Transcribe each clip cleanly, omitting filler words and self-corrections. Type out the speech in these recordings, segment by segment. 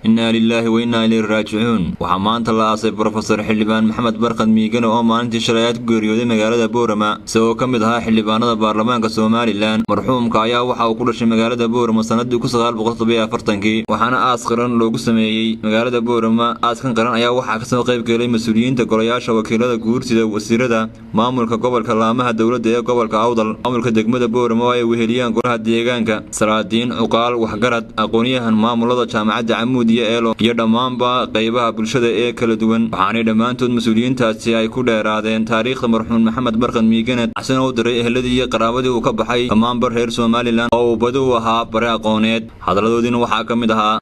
إنا لله وإنا إليه راجعون. وحمان تلاصي بروفيسور حلبان محمد برقد ميغان oo maalintii shalayaad ku geeriyooday magaalada Boorama isagoo ka mid ahaa xildhibaanada baarlamaanka Soomaaliland. Marxuumka ayaa waxa uu ku dhashay magaalada Boorama sanadii 1947 waxaana aas qaran loogu sameeyay magaalada Boorama. Aaskan qaran ayaa waxa ka soo qayb galay mas'uuliyiinta golayaasha wakiilada guurtida wasiirada maamulka gobolka laamaha dawladda ee gobolka Awdal maamulka degmada Boorama oo ay weheliyaan golaha deegaanka salaadiin uqaal waxgarad aqoonyahan maamulada jaamacadda Camuud iyo dhammaanba qaybaha bulshada ee kala duwan. waxaanay dhammaantood mas'uuliyiintaasi ay ku dheeraadeen taariikhda marxuum Maxamed Barqad Miigane asana u diray eheladii iyo qaraabadii uu ka baxay dhammaanba reer Somaliland oo badu ahaa bare aqooneed. hadaladoodina waxaa ka mid ahaa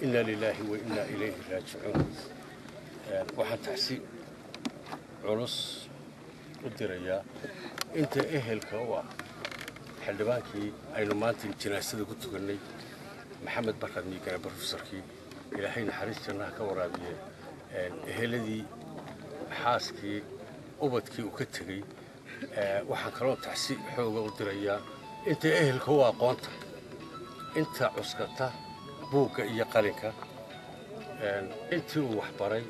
inna lillahi wa inna ilayhi raaji'uun. waxaan taxsi culus u dirayaa inta ehelka u ah xildhibaankii aynu maanta jinaasada ku tukanay محمد برقد ميغان بروفيسوركي إلهي نحريص جناها كورابيه إهلدي حاسكي أبدكي وكتغي waxaan kaloo taxsi xooga u dirayaa inta ehelka waa aqoonta inta cuskata buuga iyo qalinka intii uu wax baray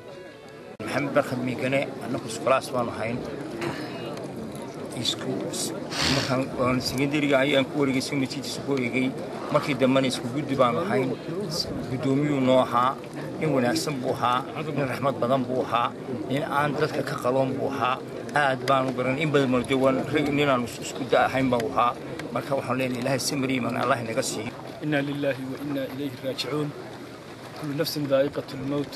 محمد برقد ميغان annagu iskulaas baan ahayn isku markaan secondary ayaan ku wareegay secondary ku wareegay markii dambana isku guddi baan ahayn gudoomiyuu noo ahaa in wanaagsan buu ahaa in raxmad badan buu ahaa in aan dadka ka qaloon buu ahaa aad baan u garan in badan martay waan ninaan isku daahayn baan ahaa marka waxaan leenahay ilaahay simri man allah inaga siiyo inna lillahi wa inna ilayhi raaji'uun kullu nafsin dhaa'iqatul maut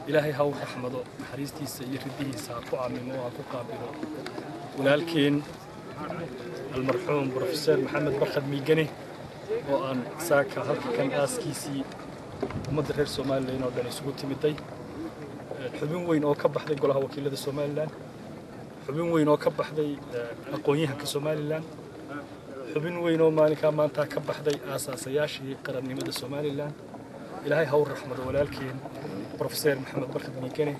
ilaahay ha u raxmado naxariistiisa iyo ridihiisa ku aamino oo ku qaabilo walaalkeen المرحوم بروفيسور محمد برقد ميغاني وأن ساكا هالكان آسكيسي ومدر غير سوماليين ودان isugu timiday xubin weyn oo ka baxday golaha wakiilada Soomaaliland xubin weyn oo ka baxday aqoonyahanka Soomaaliland xubin weyn oo maalinka maanta ka baxday aasaasayashii qarannimada Soomaaliland ilaahay ha u raxmado walaalkeen بروفيسور محمد برقد ميغاني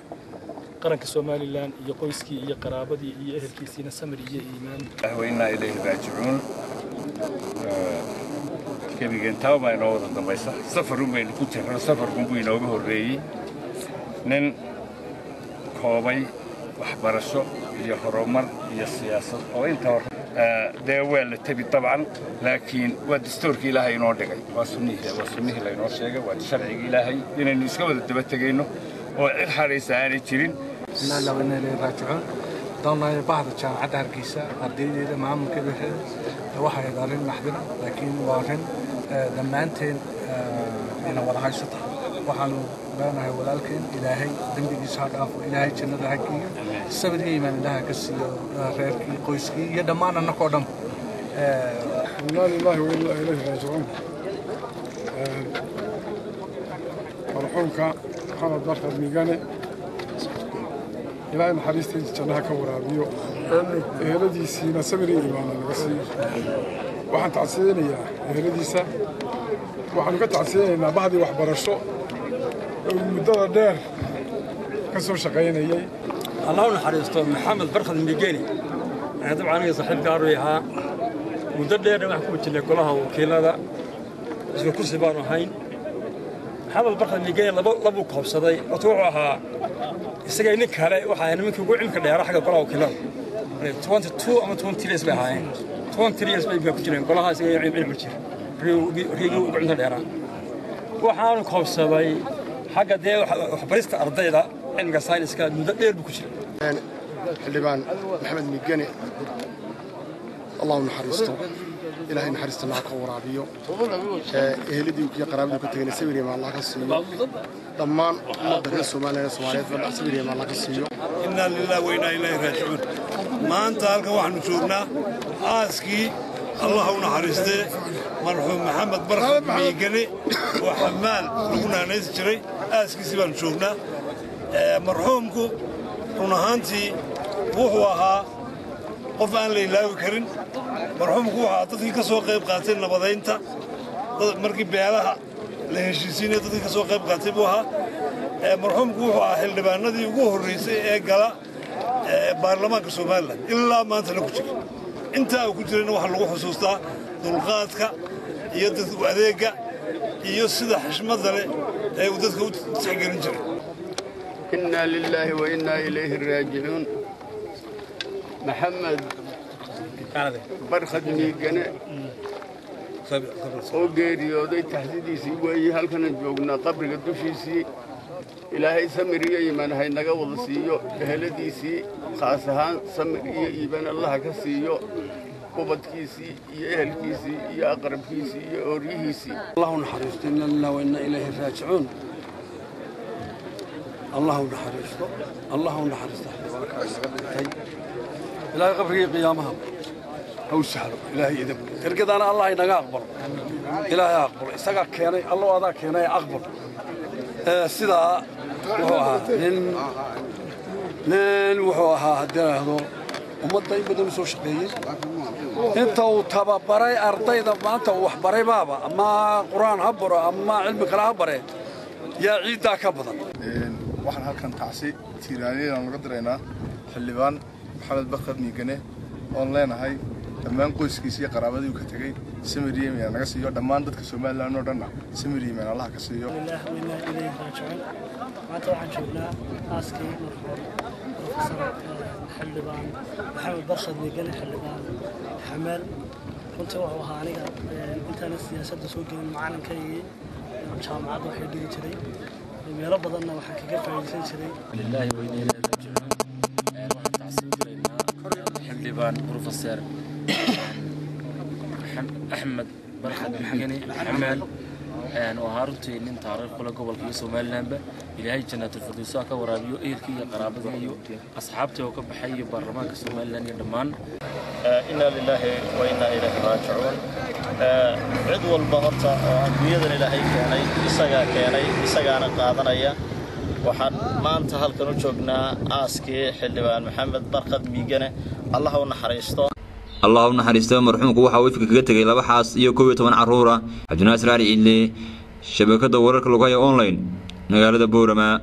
qaranka Soomaaliland iyo qoyskii iyo qaraabadii iyo ehelkiisina samir iyo iimaan wayna ilayhi raaji'uun kebigan taaba inoo wada dambaysa safarun baynu ku jirnaa safarkun buu inooga horreeyay nin koobay waxbarasho iyo horumar iyo siyaasad oo inta dee waa la tabi dabcan laakiin waa dastuurkii ilaahay inoo dhigay waa sunnihii laynoo sheegay waa sharcigii ilaahay inaynu iska wada daba tegayno oo cid xaraysa aanay jirin إنا لله وإنا إليه راجعون. ضلنا بعض الجامعات هرقيسة أرديدي معهم كبير واحد يدارين محدنا لكن واحد لما أنت أنا ولا هاي سطح وحنو بنا ولكن إلهي دمبي إسحاق أفو إلهي جنة هكي سبدي من الله كسي غيركي قويسكي يدمانا نقدم. إنا لله وإنا إليه راجعون. مرحومك محمد برقد ميغاني إلهي نحريستي جناها كورابيو إهلديسينا سمري إيمانا نغسي waxaan tacsiyeenayaa eheladiisa waxaan ka tacsiyeenaynaa baxdii waxbarasho muddada dheer ka soo shaqaynayay الله نحرسته محمد برقد ميغاني أنا طبعاً أنا صاحب قاريها مدة دير محكومة جنة كلها وكيلها اسمه كرسي بانو هين محمد برقد ميغاني لبو قبصدي وتوعها isaga in kale waxa nimanka ugu cilmi dheeraha xagga golaha wakiilada 22 ama 23 bay ahaayeen 23 bay ku jireen golaha isaga cilmi jir riigu ugu cilmi dheeraha waxaan koobsaday xagga dee waxbarista ardayda cilmiga sayniska muddo dheer buu ku jiray xildhibaan maxamed miigane الله نحرسته إلهي نحرسته الله كورابيو إهلدي وكيا قرابي كتير سبيري مع الله كسيو ضمان مدرسة الصومالية سبيري مع الله كسيو إنا لله وإنا إليه راجعون ما أنت هلك واحد نشوفنا آسكي الله نحرسته مرحوم محمد برقد ميغاني وحمال لقنا نسجري آسكي سبان نشوفنا مرحومكو رونهانتي وهوها qof aan la ilaawi karin marxuumku waxa dadkii ka soo qayb qaatay nabadeynta markii beelaha la heshiisiinay dadkii ka soo qayb qaatay buu ahaa marxuumku wuxuu ahaa xildhibaanadii ugu horreysay ee gala baarlamaanka Soomaaliland ilaa maanta la ku jiro inta uu ku jirana waxa lagu xusuustaa dulqaadka iyo dadku adeega iyo sida xishmadda leh ee uu dadka u tixgelin jiray. إنا لله وإنا إليه راجعون. محمد برخد ميقنة oo geeriyooday taxdidiisii weeye halkan joognaa qabriga dushiisii ilaahay samir iyo iimaan hay naga wada siiyo eheladiisii khaas ahaan samir iyo iimaan Allah ka siiyo kubadkiisii iyo ehelkiisii iyo aqrabkiisii iyo ooriyihiisii Allahu naxariisto inna lillahi wa inna ilayhi raaji'uun Allahu naxariisto ilaahay qabrigii qiyaamaha أو سهل إلهي إذا تركض أنا الله ينقى أقبل إلهي أقبل إستقى كيني الله هذا كيني أقبل سيدا وحوها لين وحوها هدينا هذو ومدى يبدو مسوش شقيين انتو تبابري أرضي إذا ما انتو وحبري بابا أما قرآن هبرا أما علمك لا هبري يا عيدا كبضا waxaan halkan tacsi tiiraaniyada aan laga direynaa xildhibaan maxamed barkad miigane oo leenahay dhammaan qoyskiisa iyo qaraabadii uu ka tagay samiriyeem ayaa naga siiyo dhammaan dadka Soomaaliland oo dhan samiriyeem Allah ka siiyo maanta waxaan joognaa aaskii professor xildhibaan maxamed barkad miigane xildhibaan xamaal runtii wuxuu ahaa aniga intaan siyaasadda soo gelin macalinkayga jaamacadda waxay dhigi jiray meelo badanna waxaan kaga faa'iideysan jiray lillahi wa inna ilayhi raaji'uun waxaan tacsiin jireynaa xildhibaan professor أحمد برخد ميقني حمال وهارنتي nin taariikh kula gobolka Soomaaliland ilaahay jannatu firdawsa ka waraabiyo ehelkii qaraabada iyo asxaabtii oo ka baxay baarlamaanka Soomaaliland iyo dhamaan inna lillahi wa inna ilayhi raaji'uun cid walba horta oo adduunyadan ilaahay keenay isagaana qaadanaya waxaan maanta halkan u joognaa aaskii xildhibaan maxamed barkad miigane Allah u naxariisto الله ونحرسته مرحومك waxa uu ifka kaga tagay laba xaas iyo 12 caruur ah Cabdinaasir Ali Ile shabakada wararka lagu hayo online magaalada Boorama